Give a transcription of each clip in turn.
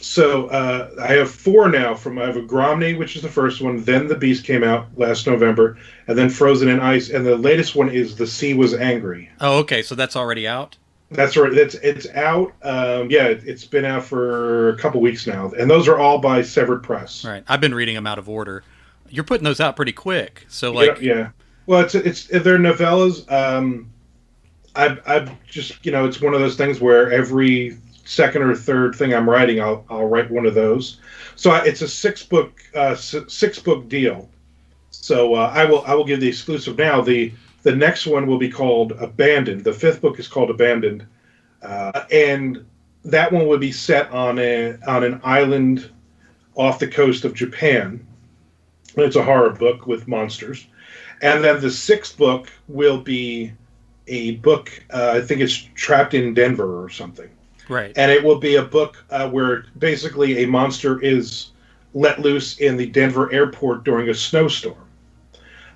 So I have four now. I have a Gromny, which is the first one. Then The Beast came out last November, and then Frozen in Ice. And the latest one is The Sea Was Angry. Oh, okay, so that's already out. That's right. It's out. Yeah, it's been out for a couple weeks now, and those are all by Severed Press. Right. I've been reading them out of order. You're putting those out pretty quick. So Yeah, like, yeah. Well, it's they're novellas. I've just it's one of those things where every second or third thing I'm writing, I'll write one of those. So it's a six book deal. So I will give the exclusive now. The next one will be called Abandoned. The fifth book is called Abandoned, and that one will be set on an island off the coast of Japan. It's a horror book with monsters. And then the sixth book will be a book, I think it's Trapped in Denver or something. right. And it will be a book where basically a monster is let loose in the Denver airport during a snowstorm.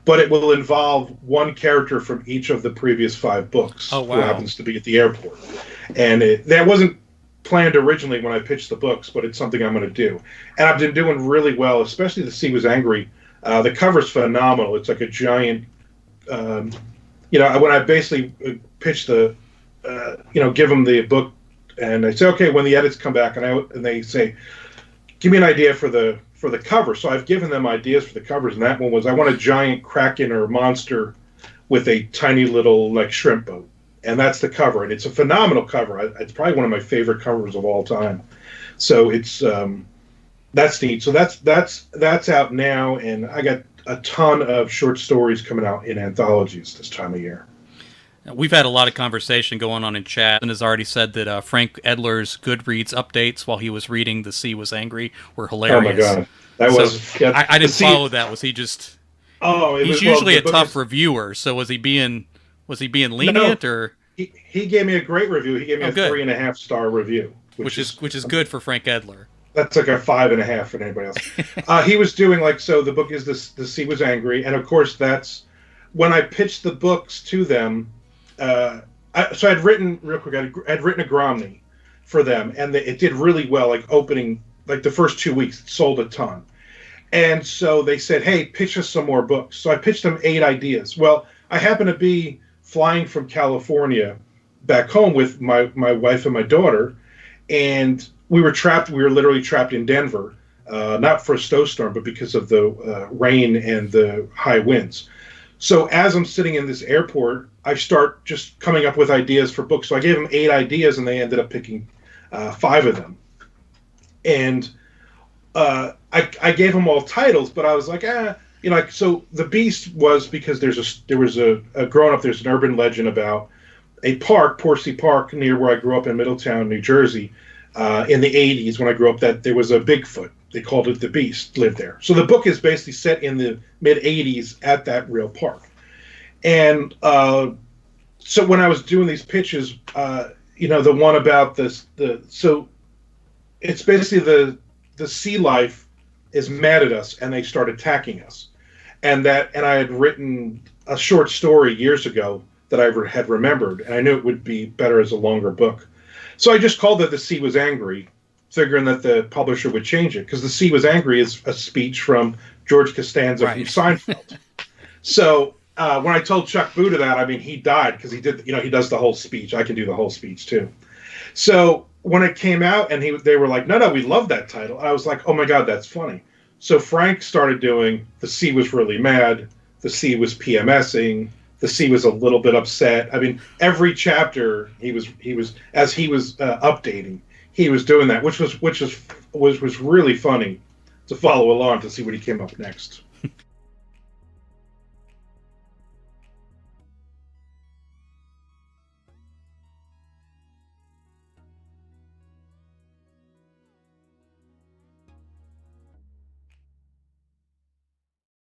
But it will involve one character from each of the previous five Oh books who wow. happens to be at the airport. And that wasn't planned originally when I pitched the books, but it's something I'm going to do. And I've been doing really well, especially The Sea Was Angry. The cover's phenomenal. It's like a giant, um, when I basically pitch give them the book, and I say, okay, when the edits come back, and they say, give me an idea for the cover. So I've given them ideas for the covers, and that one was I want a giant kraken or monster with a tiny little like shrimp boat, and that's the cover, and it's a phenomenal cover. It's probably one of my favorite covers of all time. So it's that's neat. So that's out now, and I got a ton of short stories coming out in anthologies this time of year. We've had a lot of conversation going on in chat, and has already said that Frank Edler's Goodreads updates while he was reading The Sea Was Angry were Oh my hilarious. god, that So was yeah. I The didn't sea. follow that. Was he just? Oh, it He's was well. usually The a book tough is reviewer. So was he being no. lenient or? He gave me a great review. He gave me Oh, a good. 3.5 star review, Which which is is which is good for Frank Edler. that's like a 5.5 for anybody else. He was doing like so. The book is the sea was angry, and of course that's when I pitched the books to them. So I'd written real quick. I'd written a Gromny for them, and it did really well. Like opening, like the first 2 weeks, it sold a ton. And so they said, "Hey, pitch us some more books." So I pitched them 8 ideas. Well, I happened to be flying from California back home with my wife and my daughter, and we were trapped. We were literally trapped in Denver, not for a snowstorm, but because of the rain and the high winds. So as I'm sitting in this airport, I start just coming up with ideas for books. So I gave them 8 ideas, and they ended up picking five of them. And I gave them all titles, but I was like, like so. The Beast was because there was a growing up. There's an urban legend about a park, Portsea Park, near where I grew up in Middletown, New Jersey, in the '80s when I grew up. That there was a Bigfoot. They called it the Beast. Lived there. So the book is basically set in the mid '80s at that real park. And so when I was doing these pitches, the one about so it's basically the sea life is mad at us and they start attacking us. And I had written a short story years ago that I had remembered, and I knew it would be better as a longer book. So I just called it The Sea Was Angry, figuring that the publisher would change it, because The Sea Was Angry is a speech from George Costanza from Right. Seinfeld. So when I told Chuck Buda that, I mean, he died because he did, he does the whole speech. I can do the whole speech too. So when it came out and they were like, no, we love that title. I was like, oh my God, that's funny. So Frank started doing The Sea Was Really Mad. The Sea Was PMSing. The Sea Was a little bit upset. I mean, every chapter as he was updating, he was doing that, which was really funny to follow along to see what he came up next.